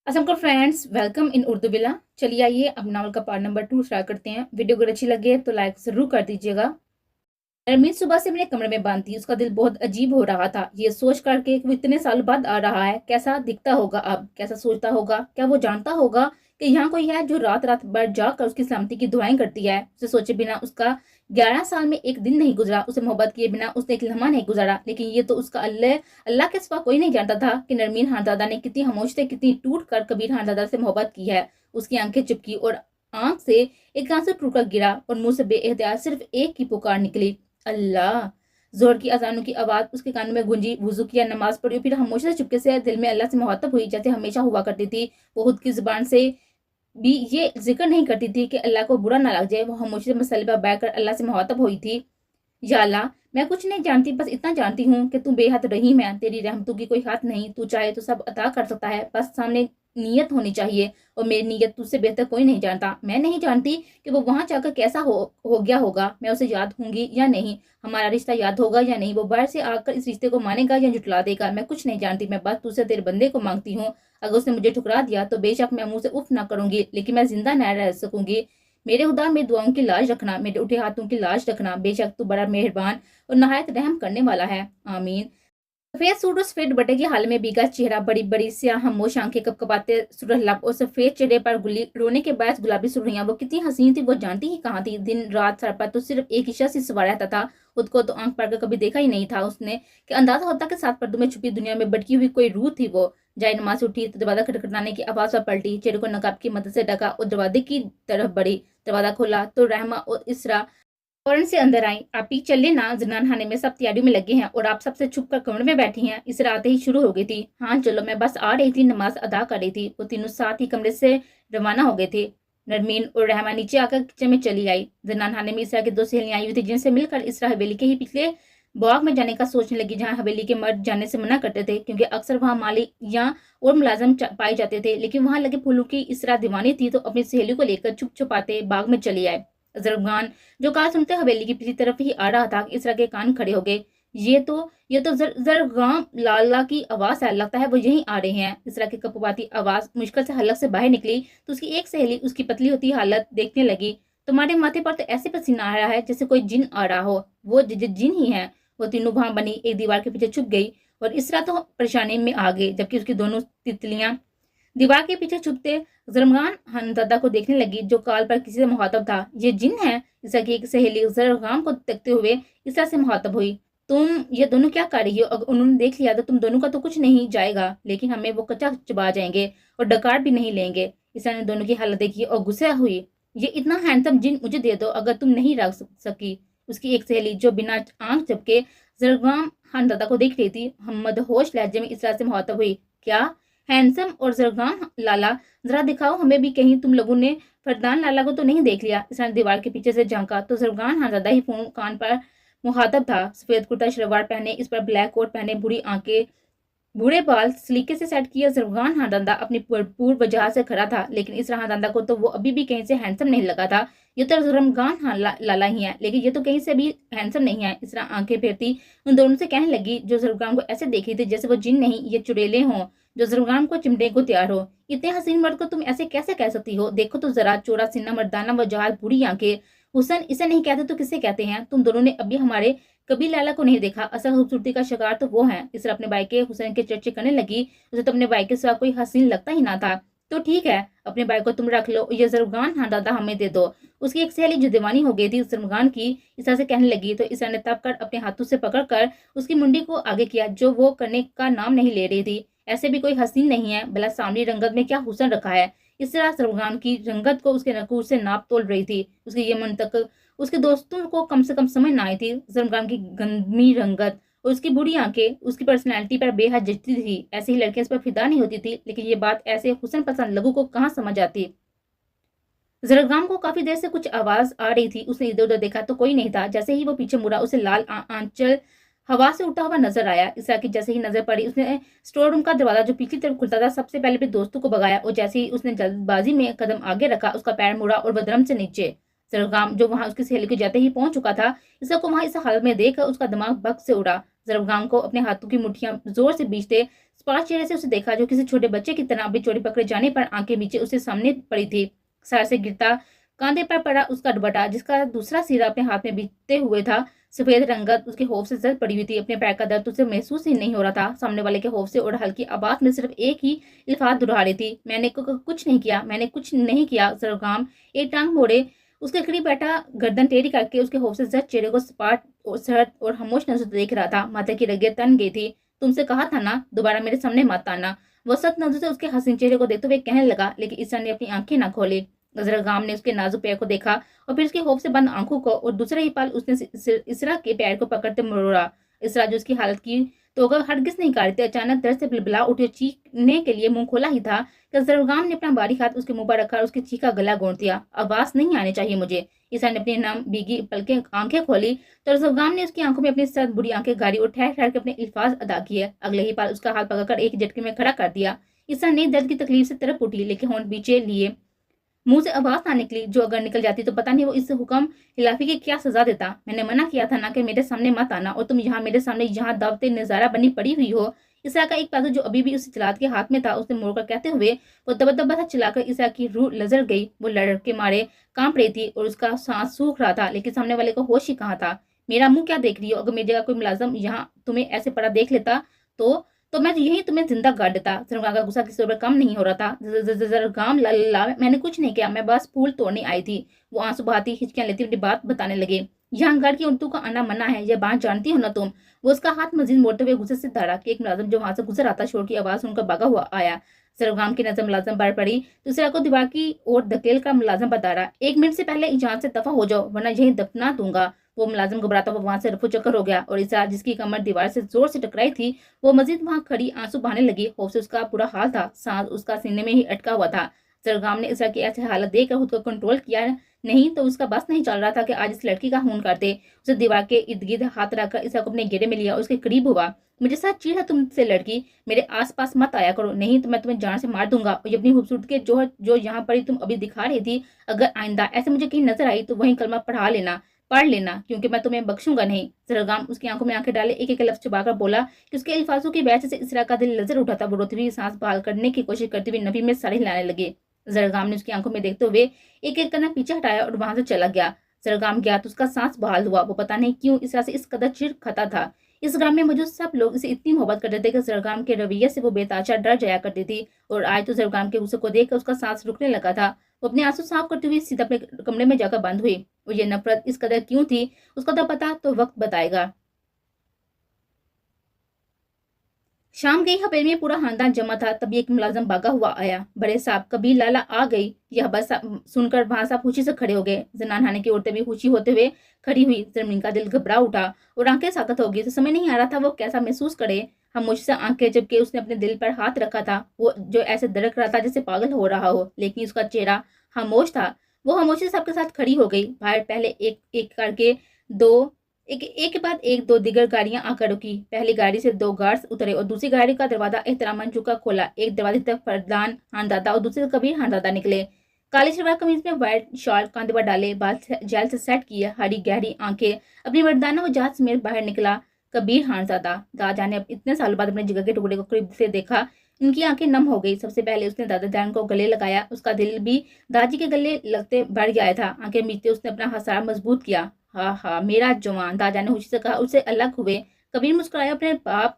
Aslam friends, welcome in Urdu बिला। चलिए आइए अब नावल का पार्ट नंबर 2 स्टार्ट करते हैं। वीडियो अगर अच्छी लगे तो लाइक जरूर कर दीजिएगा। नरमीन सुबह से अपने कमरे में बंद थी। उसका दिल बहुत अजीब हो रहा था, ये सोच कर के वो इतने साल बाद आ रहा है, कैसा दिखता होगा, अब कैसा सोचता होगा, क्या वो जानता होगा कि यहाँ कोई है जो रात रात भर जाकर उसकी सलामती की दुआएं करती है। उसे सोचे बिना उसका 11 साल में एक दिन नहीं गुजरा, उसे मोहब्बत किए बिना उसने एक लम्हा नहीं गुजारा। लेकिन ये तो उसका अल्लाह अल्लाह के सिवा कोई नहीं जानता था कि नरमीन खानदादा ने कितनी खामोश से, कितनी टूट कर कबीर खानदादा से मोहब्बत की है। उसकी आंखें चिपकी और आंख से एक आंसू टूटकर गिरा और मुंह से बेएहतियात सिर्फ एक की पुकार निकली, अल्लाह। जोर की अजानों की आवाज उसके कानों में गूंजी। वुजू किया, नमाज पढ़ी, फिर खामोशी से चुपके से दिल में अल्लाह से मुखातब हुई, जैसे हमेशा हुआ करती थी। वो खुद की जुबान से भी ये जिक्र नहीं करती थी कि अल्लाह को बुरा ना लग जाए। वो खामोशी से मसले पर बैठ कर अल्लाह से मुखातब हुई थी, या अल्लाह, मैं कुछ नहीं जानती, बस इतना जानती हूँ कि तू बेहद रहीम है, तेरी रहमतों की कोई हद नहीं, तू चाहे तो सब अता कर सकता है, बस सामने नीयत होनी चाहिए। और मेरी नीयत तुझसे बेहतर कोई नहीं जानता। मैं नहीं जानती कि वो वहां जाकर कैसा हो गया होगा, मैं उसे याद होंगी या नहीं, हमारा रिश्ता याद होगा या नहीं, वो बाहर से आकर इस रिश्ते को मानेगा या जुटला देगा, मैं कुछ नहीं जानती। मैं बस तुझसे तेरे बंदे को मांगती हूँ। अगर उसने मुझे ठुकरा दिया तो बेशक मैं मुंह से उफ ना करूंगी, लेकिन मैं जिंदा न रह सकूंगी। मेरे खुदा मेरी दुआओं की लाज रखना, मेरे उठे हाथों की लाज रखना, बेशक तू बड़ा मेहरबान और नहायत रहम करने वाला है, आमीन। सफेद सूट और सफेद दुपट्टे की हाल में भीगा चेहरा, बड़ी बड़ी स्याह खामोश आंखें, कपकपाते सुरह लब और सफेद चेहरे पर रोने के बाद गुलाबी सुर्खियां। वो कितनी हसीन थी, वो जानती ही कहाँ थी। दिन रात सर पर तो सिर्फ एक ही शख्स ही सवार रहता था, खुद को तो आंख पढ़कर कभी देखा ही नहीं था उसने कि अंदाजा होता कि सात पर्दों में छुपी दुनिया में भटकी हुई कोई रूह थी वो। जाए नमाज उठी तो दरवाजा खटखटाने की आवाज पर पलटी, चेहरे को नकाब की मदद से ढका और दरवाजे की तरफ बढ़ी। दरवाजा खोला तो रहमा और इसरा फौरन से अंदर आई। आप ही चले ना, जनान खाने में सब तैयारियों में लगे हैं और आप सबसे छुप कर कमरे में बैठी हैं। इस रात ही शुरू हो गई थी। हाँ चलो, मैं बस आ रही थी, नमाज अदा कर रही थी। वो तीनों साथ ही कमरे से रवाना हो गए थे। नरमीन और रहमा नीचे आकर किचन में चली आई। जनान खाने में इसरा की दो सहेलियां आई हुई थी, जिनसे मिलकर इसरा हवेली के ही पिछले बाग में जाने का सोचने लगी, जहाँ हवेली के मर्द जाने से मना करते थे क्योंकि अक्सर वहाँ माली या और मुलाजम पाए जाते थे। लेकिन वहां लगे फूलों की इसरा दीवानी थी तो अपनी सहेली को लेकर छुप छुपाते बाग में चली आए। जरगान जो कहा सुनते हवेली की पिछली तरफ ही आ रहा था, इसरा के कान खड़े हो गए। ये तो जरगाम लाला की आवाज है, लगता है वो यहीं आ रहे हैं। इसरा की कपवाती आवाज मुश्किल से हलक से बाहर निकली तो उसकी एक सहेली उसकी पतली होती हालत देखने लगी। तुम्हारे माथे पर तो ऐसे पसीना आ रहा है जैसे कोई जिन आ रहा हो। वो जिन ही है। वो तीनों वहां बनी एक दीवार के पीछे छुप गई और इसरा तो परेशानी में आ गई, जबकि उसकी दोनों तितलियां दीवार के पीछे छुपते जरगान हनदादा को देखने लगी, जो काल पर किसी से मुखातब था। ये जिन है? इसरा की एक सहेली जरगान को देखते हुए इसरा से मुखातब हुई। तुम ये दोनों क्या कर रही हो? अगर उन्होंने देख लिया तो तुम दोनों का तो कुछ नहीं जाएगा, लेकिन हमें वो कच्चा चबा जाएंगे और डकार भी नहीं लेंगे। इसरा ने दोनों की हालत देखी और गुस्सा हुई। ये इतना हैंडसम जिन मुझे दे दो अगर तुम नहीं रख सकी। उसकी एक सहेली जो बिना आंख झपके जरगान हनदादा को देख रही थी, मोहम्मद होश लहजे में इसरा से मुखातब हुई। क्या हैंडसम और जरगान लाला, जरा दिखाओ हमें भी, कहीं तुम लोगों ने फरदान लाला को तो नहीं देख लिया। इसने दीवार के पीछे से झांका तो जरगान हनदादा ही फोन कान पर मुखातब था। सफेद कुर्ता शलवार पहने, इस पर ब्लैक कोट पहने, बुरी आंखें, बूढ़े बाल सलीके से सेट किया जरगान हादांदा अपनी भरपूर वजह से खड़ा था, लेकिन इस हादांदा को तो वो अभी भी कहीं से हैंडसम नहीं लगा था। ये तो जरगान लाला ही है, लेकिन ये तो कहीं से भी हैंडसम नहीं है। इस तरह आंखें फेरती उन दोनों से कहने लगी, जो जरगान को ऐसे देख रही थी जैसे वो जिन नहीं ये चुड़ैलें हों जो जरगान को चिमटे को तैयार हो। इतने हसीन मर्द को तुम ऐसे कैसे कह सकती हो? देखो तो जरा, चौड़ा सीना, मर्दाना वजह, बूढ़ी आंखें। हुसन इसे नहीं कहते तो किसे कहते हैं? तुम दोनों ने अभी हमारे कभी लैला को नहीं देखा। असल खूबसूरती का शिकार तो वो है। इसरा अपने भाई के हुसैन के चर्चे करने लगी। उसे तो अपने भाई के सिवा कोई हसीन लगता ही ना था। तो ठीक है, अपने भाई को तुम रख लो, ये जरगान हाँ दादा हमें दे दो। उसकी एक सहेली जो दीवानी हो गई थी जरगान की, इसरा से कहने लगी तो इसरा ने तब कर अपने हाथों से पकड़कर उसकी मुंडी को आगे किया, जो वो करने का नाम नहीं ले रही थी। ऐसे भी कोई हसीन नहीं है, भला सामने रंगत में क्या हुसन रखा है। इस तरह जरगान की रंगत को उसके नकूर से नाप तोल रही थी। उसकी ये मंतक उसके दोस्तों को कम से कम समझ ना आई थी। जरगान की गंदमी रंगत और उसकी बुरी आंखें उसकी पर्सनैलिटी पर बेहद जचती थी। ऐसी ही लड़कियां इस पर फिदा नहीं होती थी, लेकिन ये बात ऐसे हुसन पसंद लोगों को कहाँ समझ आती। जरगाम को काफी देर से कुछ आवाज आ रही थी। उसने इधर उधर देखा तो कोई नहीं था। जैसे ही वो पीछे मुड़ा, उसे लाल आंचल हवा से उठा हुआ नजर आया। इसरा की जैसे ही नजर पड़ी, उसने स्टोर रूम का दरवाजा जो पिछली तरफ खुलता था सबसे पहले अपने दोस्तों को भगाया और जैसे ही उसने जल्दबाजी में कदम आगे रखा, उसका पैर मुड़ा और बदरम से नीचे। जरगाम जो वहां उसकी सहेली के जाते ही पहुंच चुका था, इसरा को वहां इस हालत में देख उसका दिमाग बग से उड़ा। जरगाम को अपने हाथों की मुट्ठियां जोर से बीचते स्पार्श चेहरे से उसे देखा, जो किसी छोटे बच्चे की तरह अभी चोरी पकड़े जाने पर आंखें नीचे उसके सामने पड़ी थी। सर से गिरता कांधे पर पड़ा उसका दुपट्टा, जिसका दूसरा सिरा अपने हाथ में बीतते हुए था, सफेद रंगत उसके खौफ से जल पड़ी हुई थी। अपने पैर का दर्द उसे महसूस ही नहीं हो रहा था। सामने वाले के खौफ से और हल्की आवाज में सिर्फ एक ही इल्फाज दोहरा रही थी, मैंने कुछ नहीं किया, मैंने कुछ नहीं किया। जरगाम एक टांग मोड़े उसके करीब बैठा, गर्दन टेढ़ी करके उसके खौफ से जद चेहरे को सपाट और सर्द और खामोश नजर से देख रहा था। माथे की रगें तन गई थी। तुमसे कहा था ना, दोबारा मेरे सामने मत आना, वो सख्त नजर से उसके हसीन चेहरे को देखते हुए कहने लगा। लेकिन इसरा ने अपनी आंखें ना खोली। जरगाम ने उसके नाजुक पैर को देखा और फिर उसके खौफ से बंद आंखों को, और दूसरे ही पल उसने इसरा के पैर को पकड़ते मरोड़ा। इसरा जो उसकी हालत की तो हरगिज नहीं काटी थी, अचानक दर्द से बिलबिला उठी, चीखने के लिए मुंह खोला ही था कि जरगाम ने अपना बारीक हाथ उसके मुंह पर रखा और उसकी चीख का गला गोंद दिया। आवाज नहीं आनी चाहिए मुझे। इसरा ने अपनी नम भीगी पलकें आंखें खोली तो जरगाम ने उसकी आंखों में अपनी सख्त बुरी आंखें गाड़ी और ठहर ठहर के अपने अल्फाज अदा किए। अगले ही पल उसका हाथ पकड़कर एक झटके में खड़ा कर दिया। इसरा ने दर्द की तकलीफ से तरफ उठी, लेकिन होंठ पीछे लिए मुंह से आवाज ना निकली, जो अगर निकल जाती तो पता नहीं वो इस हुक्म खिलाफी की क्या सजा देता। मैंने मना किया था ना कि मेरे सामने मत आना, और तुम यहाँ मेरे सामने यहाँ दावते नजारा बनी पड़ी हुई हो। ईसा का एक बाजू जो अभी भी उस चिलात के हाथ में था, उसने मोड़कर कहते हुए वो दबदबा सा चिल्लाकर ईसा की रूह लजर गई। वो लड़के मारे कांप रही थी और उसका सांस सूख रहा था, लेकिन सामने वाले को होश ही कहाँ था। मेरा मुंह क्या देख रही हो? अगर मेरी जगह कोई मुलाजिम यहाँ तुम्हें ऐसे पड़ा देख लेता तो मैं यही तुम्हें जिंदा गाड़ देता। जरगाम का गुस्सा किसी पर कम नहीं हो रहा था। जरगाम ला मैंने कुछ नहीं किया, मैं बस फूल तोड़ने आई थी। वो आंसू बहाती हिचकियां लेती अपनी बात बताने लगे। यहाँ घर की औरतों का आना मना है, यह बात जानती हो ना तुम? वो उसका हाथ मजीद मोड़ते हुए गुस्से से धड़ा कि एक मुलाजिम जो वहां से गुजर आता शोर की आवाज सुनकर भागा हुआ आया। जरगाम की नजर मुलाजिम पर पड़ी, दूसरा को दीवार की ओर धकेल कर मुलाजिम बताया, 1 मिनट से पहले यहाँ से दफा हो जाओ, वरना यही दफना दूंगा। वो मुलाजिम घबराता हुआ वहां से रफू चक्कर हो गया, और इसरा जिसकी कमर दीवार से जोर से टकराई थी, वो मजीद वहां खड़ी आंसू बहाने लगी। खौफ से उसका बुरा हाल था, सांस उसका सीने में ही अटका हुआ था। जरगाम ने इसरा की ऐसी हालत देखकर खुद को कंट्रोल किया नहीं तो उसका बस नहीं चल रहा था कि आज इस लड़की का खून करते। उसे दीवार के इर्द गिर्द हाथ रखकर इसरा को अपने घेरे में लिया और उसके करीब हुआ। मुझे साथ चीड़ है तुमसे लड़की, मेरे आस पास मत आया करो, नहीं तो मैं तुम्हें जान से मार दूंगा। और अपनी खूबसूरती के जो यहाँ पर तुम अभी दिखा रही थी, अगर आइंदा ऐसे मुझे कहीं नजर आई तो वही कलमा पढ़ लेना, क्योंकि मैं तुम्हें बख्शूंगा नहीं। जरगाम उसकी आंखों में आंखें डाले एक एक लफ्ज छुपाकर बोला कि उसके अल्फाजों की वजह से इसरा का दिल लजर उठा था। वो रोती हुई सांस बहाल करने की कोशिश करते हुए नफी में साड़ी हिलाने लगे। जरगाम ने उसकी आंखों में देखते हुए एक एक करना पीछे हटाया और वहां से चला गया। जरगाम गया तो उसका सांस बहाल हुआ। वो पता नहीं क्यों इसरा से इस कदर चिढ़ खाता था। इस ग्राम में मौजूद सब लोग इसे इतनी मोहब्बत करते थे कि जरगाम के रवैये से वो बेताशा डर जाया करती थी, और आज तो जरगाम के गुस्से को देखकर उसका सांस रुकने लगा था। वो अपने आंसू साफ करते हुए सीधा अपने कमरे में जाकर बंद हुई। और ये नफरत इस कदर क्यों थी, उसका तो पता तो वक्त बताएगा। शाम गई, हवेली में पूरा खानदान जमा था। तभी एक मुलाजिम भागा हुआ आया। बड़े साहब, कबीर लाला आ गई। यह बस सुनकर वहां साहब खुशी से खड़े हो गए। जनान खाने की औरतें भी खुशी होते हुए खड़ी हुई। जरमीन का दिल घबरा उठा और आंखें साकत हो गई। तो समझ नहीं आ रहा था वो कैसा महसूस करे। खामोशी से आंखें जबकि उसने अपने दिल पर हाथ रखा था, वो जो ऐसे धड़क रहा था जैसे पागल हो रहा हो, लेकिन उसका चेहरा खामोश था। वो खामोशी से सबके साथ खड़ी हो गई। बाहर पहले एक एक करके दो एक के बाद एक दो दिगर गाड़ियां आकर रुकी। पहली गाड़ी से 2 गार्ड्स उतरे और दूसरी गाड़ी का दरवाजा एहतरामन चुका खोला। एक दरवाजे तक फरदान खानदादा और दूसरे कबीर खानदादा निकले। काली सलवार कमीज में व्हाइट शॉल कांधे पर डाले, बाल जेल से सेट किए, हरी गहरी आंखें, अपनी मर्दाना वजाहत समेत बाहर निकला कबीर खानजादा। दादा ने अब इतने सालों बाद अपने जिगर के टुकड़े को करीब से देखा। इनकी आंखें नम हो गई। सबसे पहले उसने दादा जान को गले लगाया। उसका दिल भी दादी के गले लगते बढ़ गया था। आंखें मीचते उसने अपना हसार मजबूत किया। हाँ हाँ मेरा जवान, दादा ने खुशी से कहा। उससे अलग हुए कबीर मुस्कुराया, अपने बाप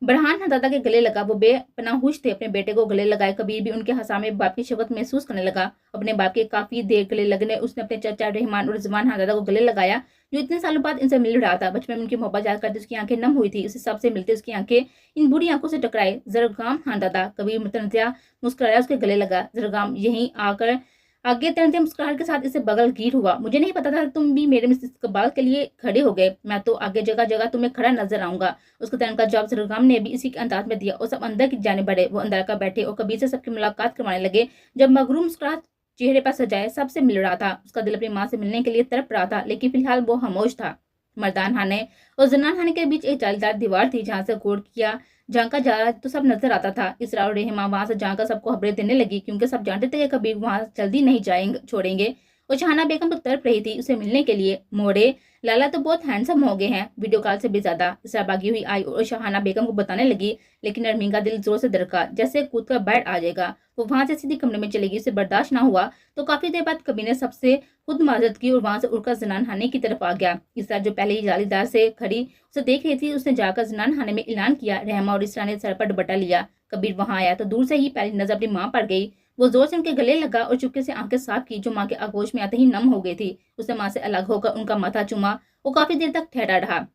बढ़ान दादा के गले लगा। वो बेपनाह खुश थे अपने बेटे को गले लगाए। कबीर भी उनके हंसा में बाप की शफकत महसूस करने लगा। अपने बाप के काफी देर गले लगने उसने अपने चाचा रहमान और जमान दादा को गले लगाया, जो इतने सालों बाद इनसे मिल रहा था। बचपन में उनकी मोहब्बत याद करते उसकी आंखें नम हुई थी। उसे सबसे मिलते उसकी आंखें इन बुरी आंखों से टकराए। जरगाम दादा, कबीर मुतनतिया मुस्कुराया, उसके गले लगा। जरगाम यहीं आकर आगे तनते मुस्कुराहट के साथ इसे बगल गिर हुआ। मुझे नहीं पता था तुम भी मेरे इस्तकबाल के लिए खड़े हो गए। मैं तो आगे जगह जगह तुम्हें खड़ा नजर आऊंगा। उसके तन का जवाब जरगाम ने भी इसी के अंदाज में दिया और सब अंदर की जाने बढ़े। वो अंदर का बैठे और कबीर से सबकी मुलाकात करवाने लगे। जब मगरूम मुस्कुराहट चेहरे पर सजाए सबसे मिल रहा था। उसका दिल अपनी माँ से मिलने के लिए तड़प रहा था, लेकिन फिलहाल वो खामोश था। मर्दान खाने और जनान खाने के बीच एक जालीदार दीवार थी, जहाँ से गौर किया झांका जा रहा तो सब नजर आता था। इसरा और रहमा वहां से झांका सबको खबरें देने लगी, क्योंकि सब जानते थे कि कबीर वहां जल्दी नहीं जाएंगे छोड़ेंगे और शहाना बेगम तो तड़प रही थी उसे मिलने के लिए। मोड़े, लाला तो बहुत हैंडसम हो गए हैं, वीडियो कॉल से भी ज्यादा। इसरा भागी हुई आई और शहाना बेगम को बताने लगी, लेकिन नरमीन का दिल जोर से धड़का, जैसे कूद कर बैठ आ जाएगा। वो वहां से सीधी कमरे में चलेगी। उसे बर्दाश्त ना हुआ तो काफी देर बाद कबीर ने सबसे खुद माजरत की और वहां से उड़कर जनान खाने की तरफ आ गया। इसरा जो पहले ही जालीदार से खड़ी उसे देख रही थी, उसने जाकर जनान खाने में ऐलान किया। रहमा और इसरा ने सर पर दुपट्टा लिया। कबीर वहां आया तो दूर से ही पहली नजर अपनी माँ पर गई। वो जोर से उनके गले लगा और चुपके से आंखें साफ की, जो माँ के आगोश में आते ही नम हो गई थी। उसने माँ से अलग होकर उनका माथा चूमा। वो काफी देर तक ठहरा रहा।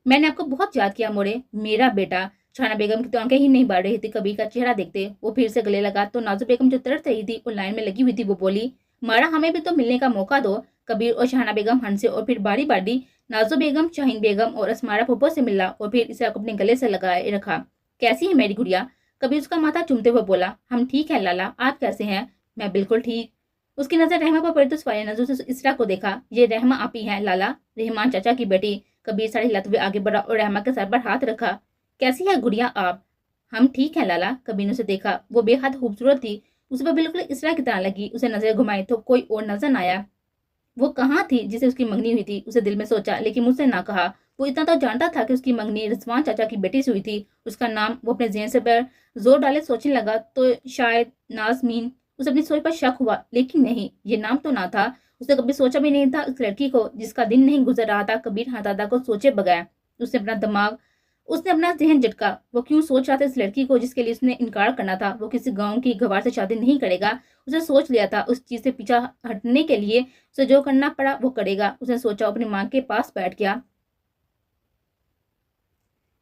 मैंने आपको बहुत याद किया मोरे, मेरा बेटा। शाना बेगम की तो आंखें ही नहीं बढ़ रही थी कबीर का चेहरा देखते। वो फिर से गले लगा तो नाजो बेगम जो तड़प रही थी और लाइन में लगी हुई थी, वो बोली, मारा हमें भी तो मिलने का मौका दो। कबीर और शहाना बेगम हंसे और फिर बारी बारी नाजो बेगम, शाहीन बेगम और असमारा फूफो से मिला और फिर इसे अपने गले से लगाए रखा। कैसी है मेरी गुड़िया? कबीर उसका माथा चूमते हुए बोला, हम ठीक है लाला, आप कैसे हैं? मैं बिल्कुल ठीक। उसकी नजर रहमा पर पड़ी तो सवालिया नजरों से इसरा को देखा। ये रहमा आपी है लाला, रहमान चाचा की बेटी। कबीर साड़ी हिलाते हुए आगे बढ़ा और रहमा के सर पर हाथ रखा। कैसी है गुड़िया आप? हम ठीक है लाला। कबीर ने उसे देखा, वो बेहद खूबसूरत थी। उस पर बिल्कुल इसरा की तरह लगी। उसे नजर घुमाई तो कोई और नजर आया। वो कहाँ थी जिसे उसकी मंगनी हुई थी? उसे दिल में सोचा, लेकिन मुझसे ना कहा। वो इतना तो जानता था कि उसकी मंगनी रिजवान चाचा की बेटी से हुई थी। उसका नाम वो अपने ज़हन से पर जोर डाले सोचने लगा तो शायद नाज़मीन। उसे अपनी सोच पर शक हुआ, लेकिन नहीं, ये नाम तो ना था। उसने कभी सोचा भी नहीं था उस लड़की को जिसका दिन नहीं गुजर रहा था कबीर हरदादा को सोचे बगैर। उसने अपना जहन झटका। वो क्यों सोच रहा था इस लड़की को जिसके लिए उसने इनकार करना था? वो किसी गांव की गवार से शादी नहीं करेगा। उसे सोच लिया था उस चीज से पीछा हटने के लिए उसे जो करना पड़ा वो करेगा। उसने सोचा, अपनी माँ के पास बैठ गया।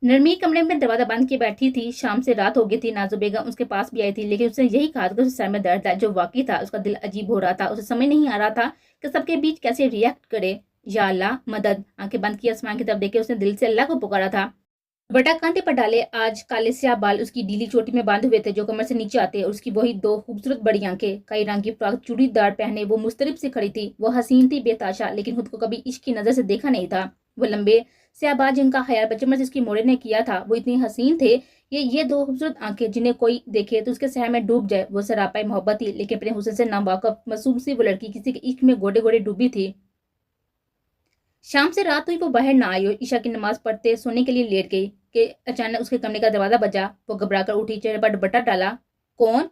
नरमी कमरे में दरवाजा बंद किए बैठी थी। शाम से रात हो गई थी। नाजो बेगम उसके पास भी आई थी, लेकिन उसने यही कहा कि उसे सर में दर्द है, जो वाकई था। उसका दिल अजीब हो रहा था। उसे समझ नहीं आ रहा था कि सबके बीच कैसे रिएक्ट करे। या अल्लाह मदद। आंखें बंद की आसमान की तरफ देखे उसने दिल से अल्लाह को पुकारा था। बटा कांधे पर डाले आज काले स्याह बाल उसकी ढीली चोटी में बांधे हुए थे, जो कमर से नीचे आते। और उसकी वही दो खूबसूरत बड़ी आंखें। कई रंग की फ्रॉक चूड़ीदार पहने वो मुस्तरिब से खड़ी थी। वो हसीन थी बेताशा, लेकिन खुद को कभी इश्क की नजर से देखा नहीं था। वो लंबे स्याह बाल जिनका ख्याल बचपन से उसकी मोड़े ने किया था, वो इतनी हसीन थे। ये दो खूबसूरत आंखें जिन्हें कोई देखे तो उसके सहर में डूब जाए। वो सरापाई मोहब्बत थी, लेकिन अपने हुस्न से नावाकफ मासूम सी वो लड़की किसी के इश्क में गोडे गोडे डूबी थी। शाम से रात हुई वो बाहर ना आई और ईशा की नमाज पढ़ते सोने के लिए लेट गई कि अचानक उसके कमरे का दरवाजा बजा। वो घबराकर उठी, चेहरे पर दुपट्टा डाला। कौन?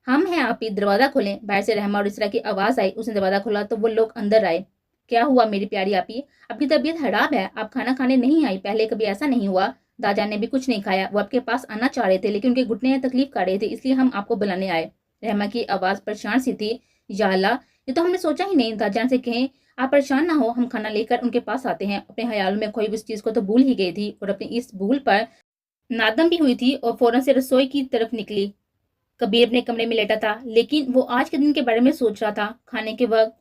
हम हैं आप ही, दरवाजा खोलें। बाहर से रहमा और इसरा की आवाज आई। उसने दरवाजा खोला तो वो लोग अंदर आए। क्या हुआ मेरी प्यारी आपी? आपकी तबीयत खराब है, आप खाना खाने नहीं आई? पहले कभी ऐसा नहीं हुआ। दादा ने भी कुछ नहीं खाया। वो आपके पास आना चाह रहे थे, लेकिन उनके घुटने में तकलीफ कर रहे थे, इसलिए हम आपको बुलाने आए। रहमा की आवाज परेशान सी थी। या अल्लाह, ये तो हमने सोचा ही नहीं था। जान से कहें आप परेशान ना हो, हम खाना लेकर उनके पास आते हैं। अपने ख्यालों में खोई इस चीज को तो भूल ही गई थी और अपनी इस भूल पर नादम भी हुई थी और फौरन से रसोई की तरफ निकली। कबीर अपने कमरे में लेटा था, लेकिन वो आज के दिन के बारे में सोच रहा था। खाने के वक्त,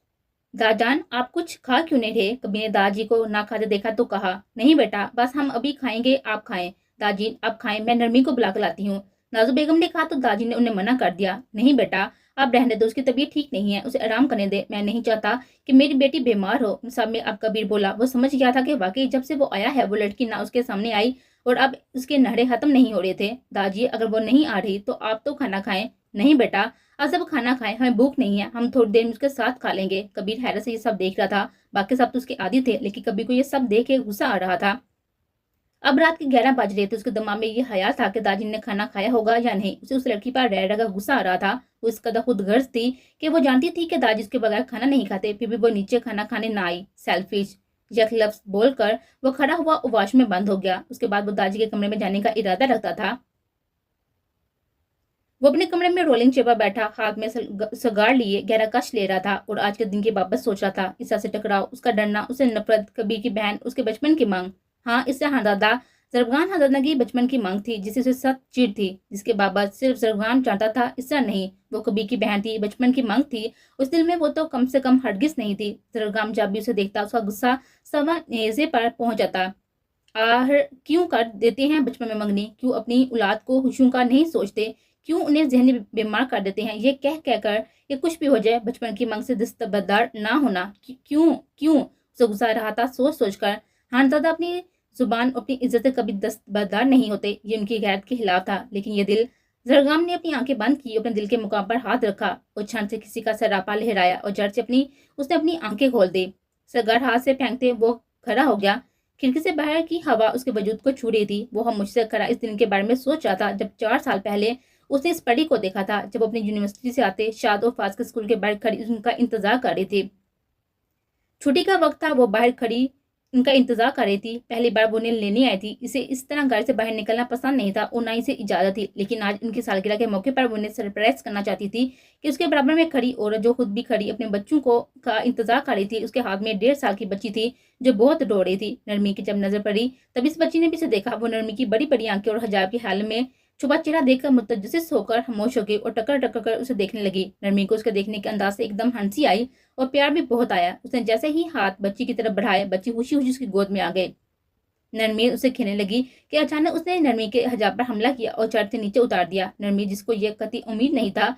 दादाजान आप कुछ खा क्यों नहीं रहे? कबीर ने दादाजी को ना खाते देखा तो कहा, नहीं बेटा, बस हम अभी खाएंगे, आप खाएं। दादाजी आप खाएं, मैं नरमी को बुला कर लाती हूँ। नाजो बेगम ने कहा तो दादाजी ने उन्हें मना कर दिया। नहीं बेटा, आप रहने दो, उसकी तबीयत ठीक नहीं है, उसे आराम करने दे। मैं नहीं चाहता कि मेरी बेटी बीमार हो। सब में अब कबीर बोला। वो समझ गया था कि वाकई जब से वो आया है वो लड़की ना उसके सामने आई और अब उसके नहरे खत्म नहीं हो रहे थे। दादाजी अगर वो नहीं आ रही तो आप तो खाना खाएं। नहीं बेटा, अब सब खाना खाएं, हमें भूख नहीं है, हम थोड़ी देर में उसके साथ खा लेंगे। कबीर हैरत से ये सब देख रहा था। बाकी सब तो उसके आदी थे, लेकिन कबीर को ये सब देख के गुस्सा आ रहा था। अब रात के 11 बज रहे थे। उसके दिमाग में ये ख्याल था कि दादी ने खाना खाया होगा या नहीं। उसे उस लड़की पर रह रह गुस्सा आ रहा था। वो इस कदर खुद गर्ज थी कि वो जानती थी कि दादी उसके बगैर खाना नहीं खाते, फिर भी वो नीचे खाना खाने ना आई। सेल्फिश, यह लफ्ज बोलकर वो खड़ा हुआ और वॉश में बंद हो गया। उसके बाद वो दादी के कमरे में जाने का इरादा रखता था। वो अपने कमरे में रोलिंग चेयर पर बैठा, हाथ में सगार लिए गहरा कश ले रहा था और आज के दिन की बाबत सोच रहा था। ईसा से टकराव, उसका डरना, उसे नफरत, कबीर की बहन, उसके बचपन की मांग। हाँ, इससे हरदादा जरफखान हरदादा की बचपन की मांग थी, जिसे उसे सख्त चिढ़ थी, जिसके बाबत सिर्फ जरफखान जानता था, इससे नहीं। वो कबीर की बहन थी, बचपन की मांग थी। उस दिल में वो तो कम से कम हरगिज नहीं थी। जरफखान जब भी उसे देखता उसका गुस्सा सवा नेजे पर पहुंच जाता। आखिर क्यों कर देते हैं बचपन में मंगनी? क्यों अपनी औलाद को खुशियों का नहीं सोचते? क्यों उन्हें जहनी बीमार कर देते हैं? ये कह कहकर कि कुछ भी हो जाए, बचपन की मांग से दस्तबरदार ना होना। क्यों क्यों उसे गुस्सा आ रहा था सोच सोच कर। हाँ, दादा अपनी जुबान, अपनी इज्जत से कभी दस्तबरदार नहीं होते। ये उनकी गैरत के खिलाफ था, लेकिन ये दिल जरगाम ने अपनी आंखें बंद की, अपने दिल के मुकाम पर हाथ रखा और क्षण से किसी का सरापा लहराया और जड़ से उसने अपनी आंखें खोल दी। सरगार हाथ से फेंकते वो खड़ा हो गया। खिड़की से बाहर की हवा उसके वजूद को छू रही थी। वो मुझसे खड़ा इस दिन के बारे में सोच रहा था जब 4 साल पहले उसने इस परी को देखा था, जब अपनी यूनिवर्सिटी से आते शाद और फाज के स्कूल के बाहर खड़ी उनका इंतजार कर रही थी। छुट्टी का वक्त था, वो बाहर खड़ी उनका इंतजार कर रही थी। पहली बार वो उन्हें लेने आई थी। इसे इस तरह घर से बाहर निकलना पसंद नहीं था और ना इसे इजाजत थी, लेकिन आज उनकी सालगिरह के मौके पर वो उन्हें सरप्राइज करना चाहती थी कि उसके बराबर में खड़ी औरत जो खुद भी खड़ी अपने बच्चों को का इंतजार कर रही थी, उसके हाथ में 1.5 साल की बच्ची थी जो बहुत रो रही थी। नरमी की जब नजर पड़ी तब इस बच्ची ने भी इसे देखा। वो नरमी की बड़ी बड़ी आंखें और हजाब के हाल में छुपा चेहरा देखकर मुतजस्सिस होकर खामोश हो गई और टकर टकर कर उसे देखने लगी। नरमी को उसके देखने के अंदाज से एकदम हंसी आई और प्यार भी बहुत आया। उसने जैसे ही हाथ बच्ची की तरफ बढ़ाए, बच्ची खुशी खुशी उसकी गोद में आ गई। नरमी उसे खेलने लगी कि अचानक उसने नरमी के हिजाब पर हमला किया और चढ़ से नीचे उतार दिया। नरमी, जिसको यह कतई उम्मीद नहीं था,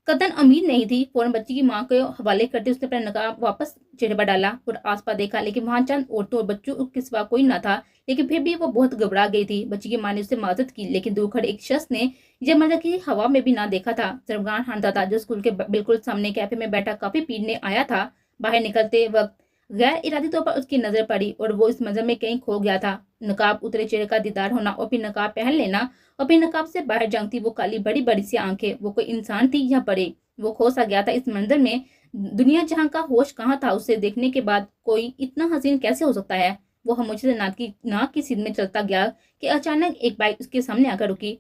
कतन उम्मीद नहीं थी, फौरन बच्ची की मां के हवाले करते उसने अपना नकाब वापस चेहरे पर डाला और आसपास देखा, लेकिन वहां चंद औरतों और बच्चों के सिवा कोई न था। लेकिन फिर भी वो बहुत घबरा गई थी। बच्ची की मां ने उससे माजत की, लेकिन दूर खड़े एक शख्स ने यह मंजर की हवा में भी ना देखा था। सरफराज हानता था जो स्कूल के बिल्कुल सामने कैफे में बैठा कॉफी पीने आया था। बाहर निकलते वक्त गैर इरादी तौर पर उसकी नजर पड़ी और वो इस मंजर में कहीं खो गया था। नकाब उतरे चेहरे का दीदार होना और फिर नकाब पहन लेना और फिर नकाब से बाहर जंगती वो काली बड़ी बड़ी सी आंखें, वो कोई इंसान थी या परे। वो खो सा गया था इस मंजर में। दुनिया जहां का होश कहाँ था। उसे देखने के बाद कोई इतना हसीन कैसे हो सकता है। वो खामोशी से नाक की सीध में चलता गया कि अचानक एक बाइक उसके सामने आकर रुकी।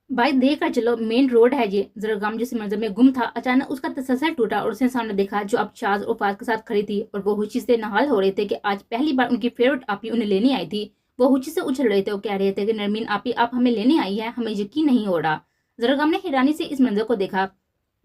बाइक देख कर चलो, मेन रोड है ये। जरगाम जिस मंजर में गुम था, अचानक उसका तसल्सल टूटा और उसने सामने देखा जो अब शाज और फाज के साथ खड़ी थी और वो खुशी से नहाल हो रहे थे कि आज पहली बार उनकी फेवरेट आपी उन्हें लेने आई थी। वो खुशी से उछल रहे थे और कह रहे थे कि नरमीन आपी, आप हमें लेने आई है, हमें यकीन नहीं हो रहा। जरगाम ने हैरानी से इस मंजर को देखा।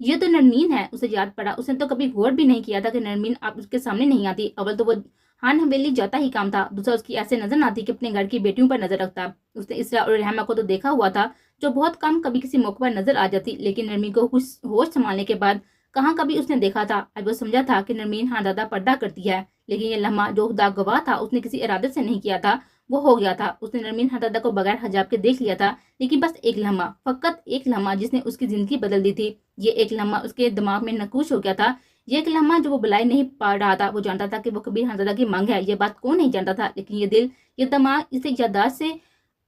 ये तो नरमीन है। उसे याद पड़ा, उसने तो कभी गौर भी नहीं किया था कि नरमीन आप उसके सामने नहीं आती। अव्वल तो वो हान हवेली जाता ही काम था, दूसरा उसकी ऐसे नजर आती कि अपने घर की बेटियों पर नजर रखता। उसने इसरा और रहमा को तो देखा हुआ था जो बहुत कम कभी किसी मौके पर नजर आ जाती, लेकिन नरमीन को होश संभालने के बाद कहाँ कभी उसने देखा था। आज वो समझा था कि नरमीन हाँ दादा पर्दा करती है, लेकिन ये लम्हा जो खुदा गवाह था उसने किसी इरादे से नहीं किया था, वो हो गया था। उसने नरमीन हाँ दादा को बगैर हजाब के देख लिया था, लेकिन बस एक लम्हा, फकत एक लम्हा जिसने उसकी जिंदगी बदल दी थी। ये एक लम्हा उसके दिमाग में नकूश हो गया था। ये एक लम्हा जो वो बुलाई नहीं पा रहा था। वो जानता था कि वो कबीर हंसदा की मांग है, ये बात कौन नहीं जानता था, लेकिन ये दिल, ये दिमाग, इसे याददाश्त से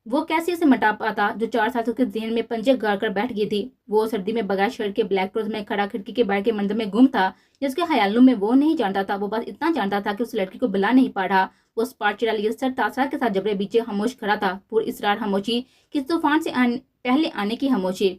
वो कैसे इसे मिटा पाता जो 4 साल से उसके जहन में पंजे गाड़ कर बैठ गई थी। वो सर्दी में बगैर शर्ट के ब्लैक रोज में खड़ा खिड़की के बाहर के मंदिर में गुम था। जिसके ख्यालों में वो नहीं जानता था, वो बस इतना जानता था कि उस लड़की को बुला नहीं पा रहा। वो स्पाट चिरा लिए सर तासरा के साथ जबरे बीचे खामोश खड़ा था। पूरी इसरार खामोशी, किस तूफान से पहले आने की खामोशी।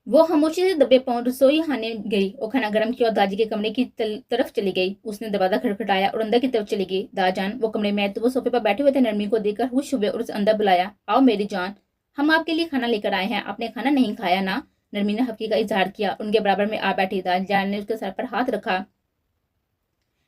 वो खामोशी से दबे पांव रसोई खाने गई और खाना गर्म किया और दादी के कमरे की तरफ चली गई। उसने दरवाजा खटखटाया और अंदर की तरफ चली गई। दाजान वो कमरे में तो वो सोफे पर बैठे हुए थे। नरमी को देखकर खुश हुए और उसे अंदर बुलाया। आओ मेरी जान, हम आपके लिए खाना लेकर आए हैं, आपने खाना नहीं खाया ना। नरमी ने हफ्की का इजहार किया। उनके बराबर में आ बैठी। दाजान ने उसके सर पर हाथ रखा।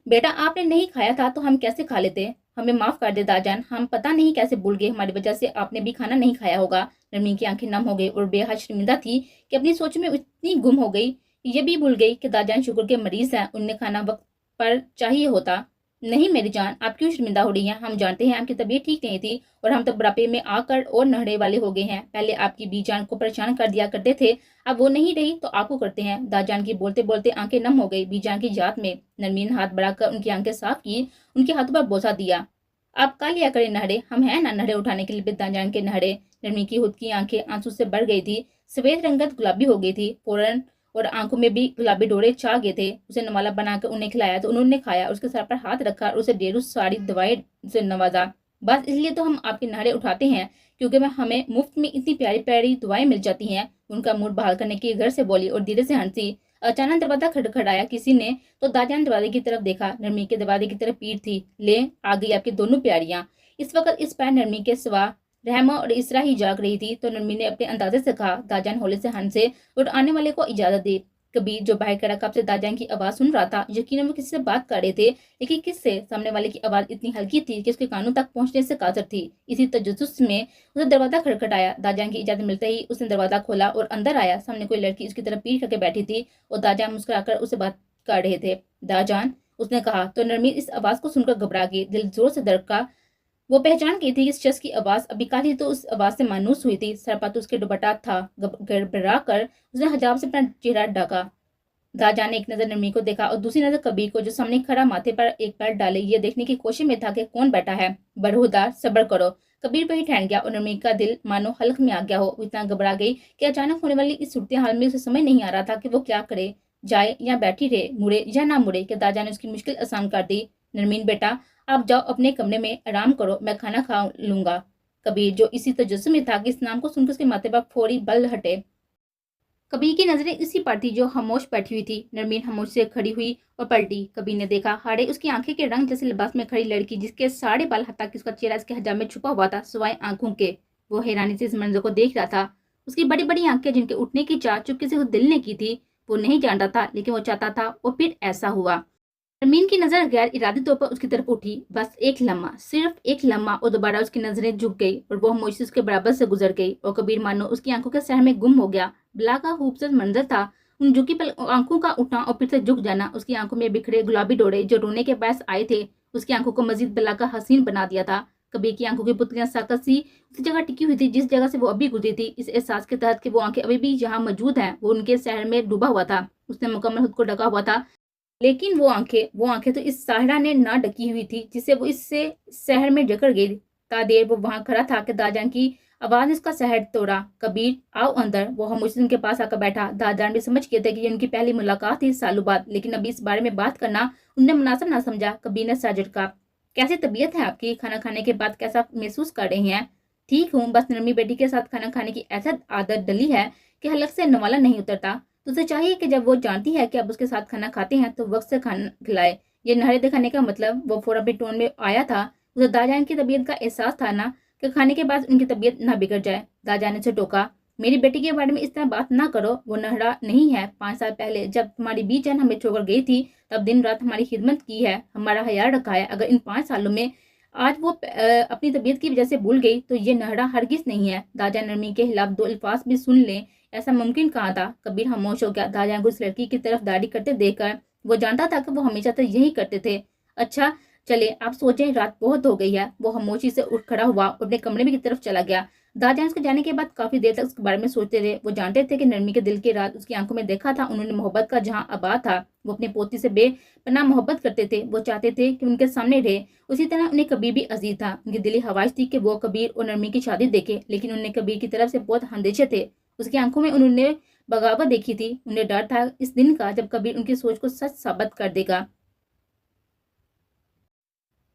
बेटा, आपने नहीं खाया था तो हम कैसे खा लेते। हमें माफ कर दे दाजान, हम पता नहीं कैसे भूल गए, हमारी वजह से आपने भी खाना नहीं खाया होगा। नरमी की आंखें नम हो गई और बेहद शर्मिंदा थी कि अपनी सोच में इतनी गुम हो गई। ये भी भूल गई कि दाजान शुगर के मरीज हैं, उन्हें खाना वक्त पर चाहिए होता। नहीं मेरी जान, आप क्यों शर्मिंदा हो रही हैं। हम जानते हैं आपकी तबीयत ठीक नहीं थी और हम तो बुढ़ापे में आकर और नहरे वाले हो गए हैं। पहले आपकी बी जान को परेशान कर दिया करते थे, अब वो नहीं रही तो आपको करते हैं। दाजान की बोलते बोलते आंखें नम हो गई बीजान की याद में। नरमीन हाथ बढ़ाकर उनकी आंखें साफ की, उनके हाथों पर बोसा दिया। आप कल लिया करें नहरे, हम हैं ना नहरे उठाने के लिए। दाजान के नहरे। नरमी की खुद की आंखें आंसू से भर गई थी। सफेद रंगत गुलाबी हो गई थी फौरन और आंखों में भी गुलाबी डोरे छा गए थे। उसे नवाला बनाकर उन्हें खिलाया तो उन्होंने खाया, उसके सर पर हाथ रखा और उसे ढेरों सारी दवाई से नवाजा। बस इसलिए तो हम आपके नहरे उठाते हैं क्योंकि हमें मुफ्त में इतनी प्यारी प्यारी दुआएं मिल जाती हैं। उनका मूड बहाल करने के घर से बोली और धीरे से हंसी। अचानक दरवाजा खटखटाया किसी ने तो दाजान दरवाजे की तरफ देखा। नरमी के दरवाजे की तरफ पीठ थी। ले आ गई आपकी दोनों प्यारियां। इस वक्त इस पैर नरमी के सिवा रहमा और इसरा ही जाग रही थी तो नरमी ने अपने अंदाजे से कहा। दाजान होले से हंसे और आने वाले को इजाजत दी। कबीर जो बाहर खड़ा कब से दाजान की आवाज सुन रहा था, यकीनन वो किसी से बात कर रहे थे, लेकिन किससे। सामने वाले की आवाज इतनी हल्की थी कि उसके कानों तक पहुंचने से काजर थी। इसी तजस्सुस में उसे दरवाजा खटखटाया। दाजान की इजाजत मिलते ही उसने दरवाजा खोला और अंदर आया। सामने कोई लड़की उसकी तरफ पीठ करके बैठी थी और दाजान मुस्कुराकर उसे बात कर रहे थे। दाजान, उसने कहा तो नरमी इस आवाज को सुनकर घबरा गई। दिल जोर से धड़का। وہ पहचान गई थी कि इस शख्स की आवाज़ अभी काली तो उस आवाज़ से मायूस हुई थी। सर पर तो उसके दुपट्टा था। गड़बड़ा कर उसने हिजाब से अपना चेहरा ढका। दाजा ने एक नज़र नरमी को देखा और दूसरी नज़र कबीर को, जो सामने खड़ा माथे पर एक पैर डाले ये देखने की कोशिश में था कि कौन बैठा है। बरहुदा सब्र करो। कबीर वही ठहर गया और नरमी का दिल मानो हल्क में आ गया हो। वो इतना घबरा गई कि अचानक होने वाली इस सूरत हाल में उसे समझ नहीं आ रहा था कि वो क्या करे, जाए या बैठी रहे, मुड़े या ना मुड़े। कि दाजा ने उसकी मुश्किल आसान कर दी। नरमीन बेटा, आप जाओ अपने कमरे में आराम करो, मैं खाना खा लूंगा। कबीर, जो इसी तजस्सुम में था कि इस नाम को सुनकर उसके माथे पर फौरी बल हटे। कबीर की नजरें इसी पर थी जो खामोश बैठी हुई थी। नरमीन खामोश से खड़ी हुई और पलटी। कबीर ने देखा हाड़े उसकी आंखें के रंग जैसे लिबास में खड़ी लड़की, जिसके सारे बाल हत्ता कि उसका चेहरा इसके हिजाब में छुपा हुआ था सिवाय आंखों के। वो हैरानी से इस मंजर को देख रहा था। उसकी बड़ी बड़ी आंखें, जिनके उठने की चाह चुपके से उस दिल ने की थी, वो नहीं जानता था, लेकिन वो चाहता था। और फिर ऐसा हुआ। नरमीन की नजर गैर इरादी तौर पर उसकी तरफ उठी। बस एक लम्हा, सिर्फ एक लम्हा, और दोबारा उसकी नजरें झुक गई और वो खामोशी उसके बराबर से गुजर गई। और कबीर मानो उसकी आंखों के सहर में गुम हो गया। बला का खूबसूरत मंजर था। उन झुकी आंखों का उठना और फिर से झुक जाना। उसकी आंखों में बिखरे गुलाबी डोरे जो रोने के पास आए थे, उसकी आंखों को मजीद बला का हसीन बना दिया था। कबीर की आंखों की पुतलियां साकत सी उसी जगह टिकी हुई थी जिस जगह से वो अभी गुजरी थी, इस एहसास के तहत कि वो आंखें अभी भी जहाँ मौजूद हैं। वो उनके शहर में डूबा हुआ था। उसने मुकम्मल खुद को ढका हुआ था, लेकिन वो आंखें तो इस साहरा ने ना ढकी हुई थी जिसे वो इससे शहर में जकड़ गई। ता देर वो वहां खड़ा था कि दाजान की आवाज ने उसका शहर तोड़ा। कबीर, आओ अंदर। वो खामोशी उनके पास आकर बैठा। दाजान भी समझ गए थे कि ये उनकी पहली मुलाकात थी सालों बाद, लेकिन अभी इस बारे में बात करना उन्हें मुनासिब ना समझा। कबीर ने सर झटका। कैसी तबीयत है आपकी? खाना खाने के बाद कैसा महसूस कर रही हैं? ठीक हूँ, बस नरमी बेटी के साथ खाना खाने की ऐसा आदत डली है कि हलक से नवाला नहीं उतरता। तो उसे चाहिए कि जब वो जानती है कि आप उसके साथ खाना खाते हैं तो वक्त से खाना खिलाए। ये नहरे दिखाने का मतलब वो फौरन अपनी टोन में आया था। उसे दाजान की तबीयत का एहसास था ना, कि खाने के बाद उनकी तबीयत ना बिगड़ जाए। दाजान ने उसे टोका। मेरी बेटी के बारे में इस तरह बात ना करो। वो नहरा नहीं है। 5 साल पहले जब तुम्हारी बीचन हमें छोड़कर गई थी, तब दिन रात हमारी खिदमत की है, हमारा ख्याल रखा है। अगर इन 5 सालों में आज वो अपनी तबीयत की वजह से भूल गई तो ये नहरा हरगिज नहीं है। दाजा नरमी के खिलाफ 2 अल्फाज भी सुन ले, ऐसा मुमकिन कहाँ था? कबीर खामोश हो गया। दाजा को उस लड़की की तरफ दाढ़ी करते देखकर वो जानता था कि वो हमेशा तक यही करते थे। अच्छा चले, आप सोचें, रात बहुत हो गई है। वो खामोशी से उठ खड़ा हुआ और अपने कमरे में की तरफ चला गया। दादा उसके जाने के बाद काफी देर तक उसके बारे में सोचते रहे। वो जानते थे कि नरमी के दिल की रात उसकी आंखों में देखा था। उन्होंने मोहब्बत का जहां आबाद था। वो अपनी पोती से बेपनाह मोहब्बत करते थे। वो चाहते थे कि उनके सामने रहे। उसी तरह उन्हें कबीर भी अजीज था। उनकी दिली ख्वाहिश थी कि वो कबीर और नरमी की शादी देखे, लेकिन उन्हें कबीर की तरफ से बहुत अंदेशे थे। उसकी आंखों में उन्होंने बगावत देखी थी। उन्हें डर था इस दिन का जब कबीर उनकी सोच को सच साबित कर देगा।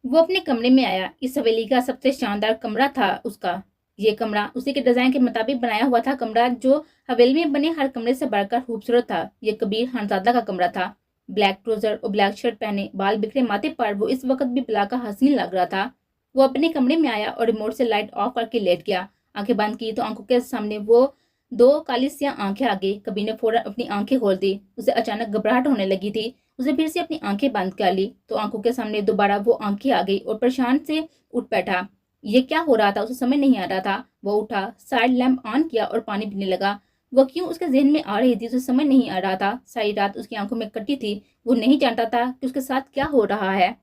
वो अपने कमरे में आया। इस हवेली का सबसे शानदार कमरा था उसका। ये कमरा उसी के डिजाइन के मुताबिक बनाया हुआ था। कमरा जो हवेली में बने हर कमरे से बढ़कर खूबसूरत था। ये कबीर खानजादा का कमरा था। ब्लैक ट्राउजर और ब्लैक शर्ट पहने, बाल बिखरे माथे पर वो इस वक्त भी बिला का हसीन लग रहा था। वो अपने कमरे में आया और रिमोट से लाइट ऑफ करके लेट गया। आंखें बंद की तो आंखों के सामने वो 2 काली सियाह आंखें आ गई। कबीर ने फौरन अपनी आंखें खोल दी। उसे अचानक घबराहट होने लगी थी। उसे फिर से अपनी आंखें बंद कर ली तो आंखों के सामने दोबारा वो आंखें आ गई और परेशान से उठ बैठा। ये क्या हो रहा था उसे समझ नहीं आ रहा था। वो उठा, साइड लैंप ऑन किया और पानी पीने लगा। वो क्यों उसके जहन में आ रही थी उसे समझ नहीं आ रहा था। सारी रात उसकी आंखों में कटी थी। वो नहीं जानता था कि उसके साथ क्या हो रहा है।